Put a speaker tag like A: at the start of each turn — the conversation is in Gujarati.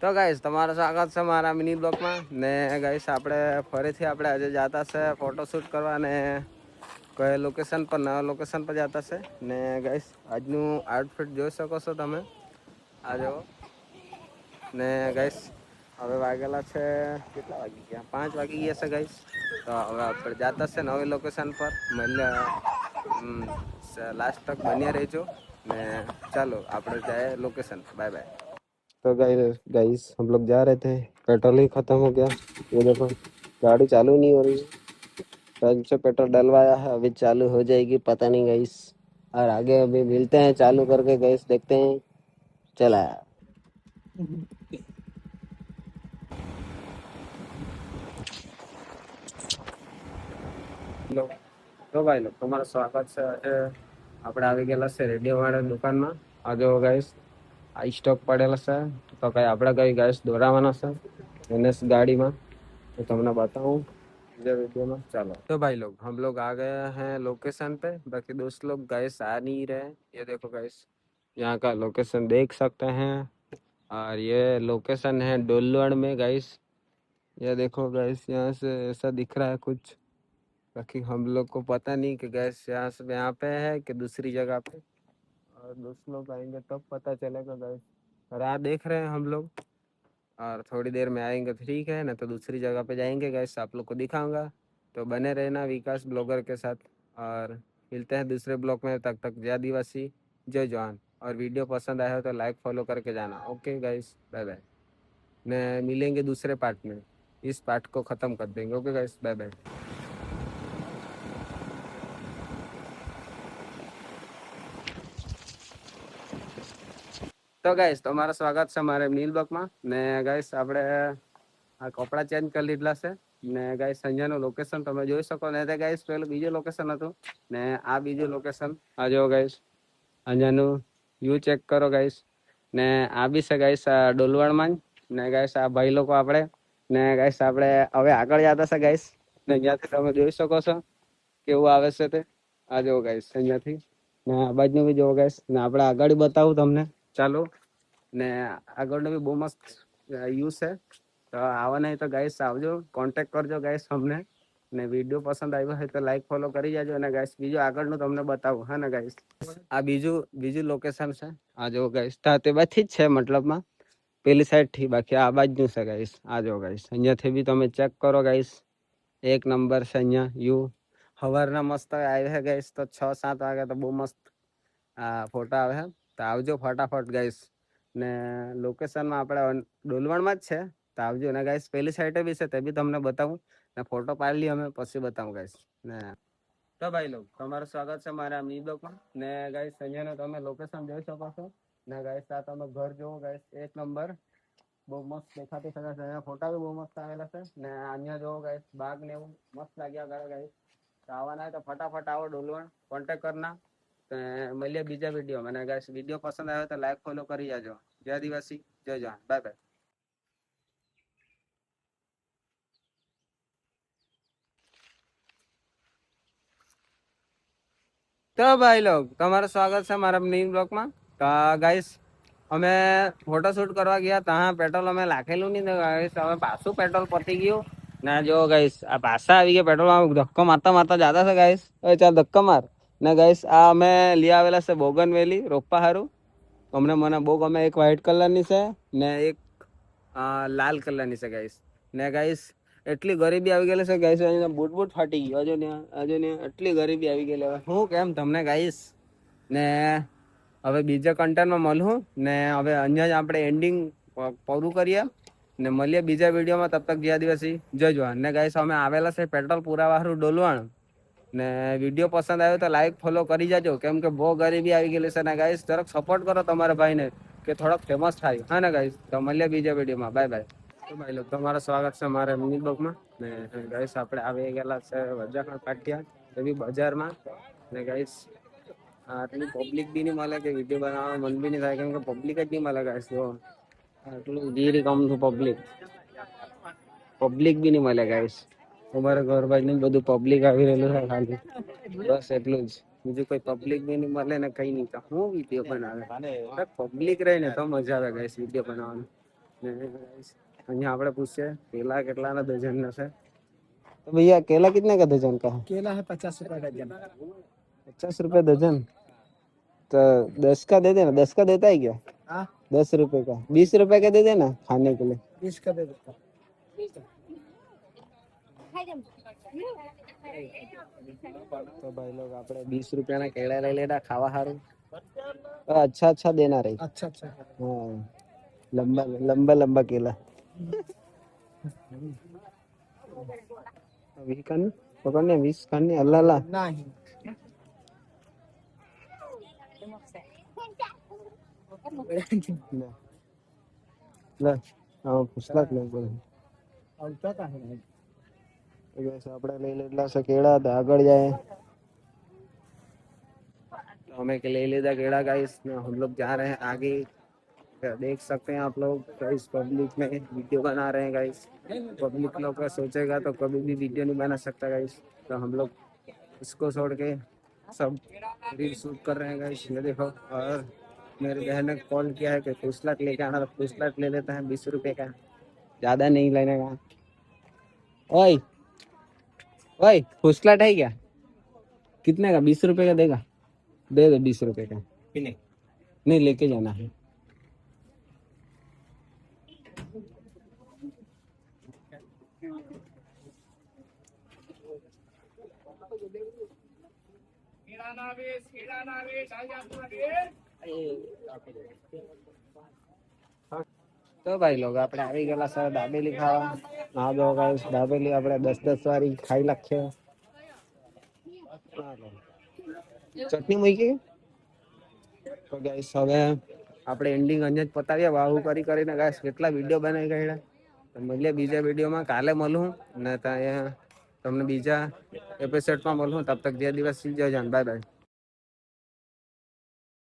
A: તો ગાઈસ તમારું સ્વાગત છે મારા મિની બ્લોગમાં ને ગાઈસ આપણે ફરીથી આજે જતા છે ફોટોશૂટ કરવા ને કઈ લોકેશન પર નવા લોકેશન પર જતા છે ને ગાઈસ આજનું આઉટફિટ જોઈ શકો છો તમે આ જો ને ગાઈસ હવે વાગેલા છે કેટલા વાગી ગયા 5 વાગી ગયા છે ગાઈસ તો હવે આપણે જતા છે નવી લોકેશન પર लास्ट तक बनिया रहो ने चलो आप जाए लोकेशन बाय बाय। तो गाइस हम लोग जा रहे थे, पेट्रोल ही खत्म हो गया। ये देखो गाड़ी चालू नहीं हो रही है, टंक से पेट्रोल डलवाया है, अभी चालू हो जाएगी पता नहीं गाइस। और आगे अभी मिलते हैं चालू करके गाइस, देखते हैं। चला तो भाई लोग तुम्हारा स्वागत है। આપણે આવી ગયેલા છે રેડિયો વાળા દુકાનમાં। આ જો ગાઈસ આ સ્ટોક પડેલા છે તો કઈ આપણે કઈ ગાઈસ દોરાવાના છે એનએસ ગાડીમાં तो तुमने बताऊं वीडियो में। चलो तो भाई लोग हम लोग आ गए हैं लोकेशन पे, बाकी दोस्त लोग गाइस आ नहीं रहे। ये देखो गाइस यहाँ का लोकेशन देख सकते हैं और ये लोकेशन है डोलवड़ में गाइस। ये देखो गाइस यहाँ से ऐसा दिख रहा है कुछ, बाकी हम लोग को पता नहीं कि गैस यहाँ पे है कि दूसरी जगह पे, और दोस्त लोग आएंगे तब पता चलेगा गैस। राह देख रहे हैं हम लोग और थोड़ी देर में आएंगे ठीक है ना, तो दूसरी जगह पे जाएंगे गैस, आप लोग को दिखाऊंगा। तो बने रहना विकास ब्लॉगर के साथ और मिलते हैं दूसरे ब्लॉग में। तक तक जय आदिवासी जय जवान। और वीडियो पसंद आया हो तो लाइक फॉलो करके जाना। ओके गाइस बाय बाय, ने मिलेंगे दूसरे पार्ट में, इस पार्ट को ख़त्म कर देंगे। Okay guys bye bye. तो गाइस તમારું સ્વાગત છે મારે મિલ બ્લોકમાં ને ગાઈસ આપણે આ કપડા ચેન્જ કરી લીધલા છે ને ગાઈસ સંજયનું લોકેશન તમે જોઈ શકો ને તે ગાઈસ પેલું બીજું લોકેશન હતું ને આ બીજું લોકેશન આ જો ગાઈસ અંજાનું વ્યૂ ચેક કરો ગાઈસ ને આ બી છે ગાઈસ આ ડોલવણમાં ને ગાઈસ આ ભાઈ લોકો આપણે ને ગાઈસ આપણે હવે આગળ જતા છે ગાઈસ ને અહીંયાથી તમે જોઈ શકો છો કેવું આવે છે તે આ જો ગાઈસ અહીંયાથી ને આ બાજુનું બી જો ગાઈસ ને આપણે આગળ બતાવું તમને ચાલો ને આગળનો બી બહુ મસ્ત યુઝ છે તો આવા નહીં તો ગાઈસ આવજો, કોન્ટેક્ટ કરજો ગાઈસ અમને ને વિડીયો પસંદ આવ્યો હોય તો લાઈક ફોલો કરી જાજો અને ગાઈસ બીજું આગળનું તમને બતાવું હા ને ગાઈસ આ બીજું લોકેશન છે આ જો ગાઈસ તે બાજુથી જ છે મતલબમાં પેલી સાઈડ થી, બાકી આ બાજુનું છે ગાઈસ આ જો ગાઈસ અહીંયાથી બી તમે ચેક કરો ગાઈસ એક નંબર છે અહીંયા યુ સવારના મસ્ત આવે છે ગાઈસ તો 6-7 વાગે તો બહુ મસ્ત ફોટા આવે છે તો આવજો ફટાફટ ગાઈસ ને લોકેશનમાં આપણે ડોલવણમાં જ છે તો આવજો ને ગાઈસ પેલી સાઈડે બી છે તે બી તમને બતાવું ને ફોટો પાડી લઈએ અમે પછી બતાવું ગાઈસ ને તો ભાઈ લોગ તમારું સ્વાગત છે મારા મિની બ્લોગમાં ને ગાઈસ અહીંયાનું તમે લોકેશન જોઈ શકો છો ને ગાઈસ આ તમે ઘર જોવો ગાઈસ એક નંબર બહુ મસ્ત દેખાતી છે અહીંયા ફોટા બી બહુ મસ્ત આવેલા છે ને અહીંયા જોવો ગાઈસ બાગ ને એવું મસ્ત લાગ્યા કરે ગાઈસ તો આવવાના હોય તો ફટાફટ આવો ડોલવણ, કોન્ટેક્ટ કરના મળીએ બીજા વિડીયો મને ગાઈસ વિડીયો પસંદ આવ્યો તો લાઈક ફોલો કરી જાજો। જય આદિવાસી જય જવાન બાય બાય। તો ભાઈ લોગ તમારું સ્વાગત છે મારા ન્યુ બ્લોગમાં। તો ગાઈસ અમે ફોટોશૂટ કરવા ગયા ત્યાં પેટ્રોલ અમે લાખેલું નહીં ને ગાઈસ હવે પાછું પેટ્રોલ પતી ગયું ને જો ગાઈસ આ પાછા આવી ગયા પેટ્રોલ ધક્કો મારતા મારતા જતા છે ગાઈસ હવે ચાલ ધક્કા માર ને ગાઈસ આ અમે લઈ આવેલા છે બોગનવેલી રોપવા હારું અમને મને બહુ ગમે, એક વ્હાઈટ કલરની છે ને એક લાલ કલરની છે ગાઈસ ને ગાઈસ એટલી ગરીબી આવી ગયેલી છે ગાઈસ બૂટ ફાટી ગયો હજુ ને એટલી ગરીબી આવી ગયેલી હું કેમ તમને ગાઈસ ને હવે બીજા કન્ટેન્ટમાં મળું ને હવે અહીંયા જ આપણે એન્ડિંગ પૂરું કરીએ ને મળીએ બીજા વિડીયોમાં। તબ તક જય આદિવાસી જય જવાન ને ગાઈસ અમે આવેલા છે પેટ્રોલ પુરાવાળું ડોલવણ ને વિડીયો પસંદ આવ્યો તો લાઈક ફોલો કરી જાજો કેમ કે બહુ ગરીબી આવી ગયેલી છે ને ગાઈસ જરાક સપોર્ટ કરો તમારા ભાઈને કે થોડોક ફેમસ થાય હા ને ગાઈસ। તો મળીએ બીજા વિડીયોમાં બાય બાય। તો ભાઈ લોકો તમારું સ્વાગત છે મારા મિની બ્લોગમાં ને ગાઈસ આપણે આવી ગયેલા છે વજાખણ પાટિયા એવી બજારમાં ને ગાઈસ આટલી પબ્લિક બી નહીં મળે કે વિડીયો બનાવવા મન બી નહીં થાય કેમ કે પબ્લિક જ નહીં મળે ગાઈસ જો આટલું ગીરી કમ છું પબ્લિક બી નહીં મળે ગાઈસ અમારા ઘર બાજુ બધું પબ્લિક આવી રહેલું છે ખાલી બસ એટલું જ બીજું કોઈ પબ્લિક બી નહીં મળે ને કઈ નહીં તો હું વિડીયો બનાવે પબ્લિક રહે ને તો મજા આવે ગાઈસ વિડીયો બનાવવાનું ને અહીંયા આપણે પૂછીએ કેલા કેટલાના ડઝન હશે. तो भैया केला कितने का दर्जन का है?
B: केला है 50 रुपए दर्जन।
A: 50 रुपए दर्जन? तो 10 का दे देना। 10 का देता है क्या?
B: हाँ
A: 10 रुपए का 20 रुपए का दे देना खाने के लिए।
B: 20 का दे देता।
A: तो भाई लोग આપણે 20 રૂપિયાના કેળા લઈ લેતા ખાવા હારું. अच्छा अच्छा देना रही।
B: अच्छा अच्छा
A: हाँ लंबा लंबा लंबा केला। 20 खाने पकड़ने 20 खाने अल्लाह अल्लाह।
B: नहीं
A: ले ले हाँ पुछला ले बोल।
B: औता का है
A: तो वैसे આપણે લઈ લેલા છે કેળા તો આગળ जाए। तो हमें के ले लेदा केड़ा गाइस। हम लोग जा रहे हैं आगे। देख सकते हैं आप लोग गाइस पब्लिक में वीडियो बना रहे हैं गाइस। पब्लिक लोग का सोचेगा तो कभी भी वीडियो नहीं बना सकता गाइस। तो हम लोग इसको छोड़ के सब रील शूट कर रहे हैं गाइस। ये देखो और मेरी बहन ने कॉल किया है कि फुसलट लेके आना। तो फुसलट ले लेते हैं 20 रुपए का, ज्यादा नहीं लेने का। ओए ओए फुसलट है क्या? कितने का? 20 रुपए का देगा? दे दो 20 रुपए का। नहीं लेके जाना है। તો ભાઈ લોકો આપણે આવી ગયેલા સર દાબેલી ખાવા. હા જો ગાઈસ દાબેલી આપણે 10-10 વાળી ખાઈ નાખીએ. ચટણી મૂકી. તો ગાઈસ હવે આપણે એન્ડિંગ અહીંયા જ પતાવીએ. વાહુ કરી કરીને ગાઈસ કેટલા વિડીયો બનાવી ગયા. તો મળીએ બીજા વિડીયોમાં. કાલે મળું ને ત્યાં તમને બીજા એપિસોડમાં મળું. તબ તક જે દિવસ સી જાઓ જાન. Bye bye.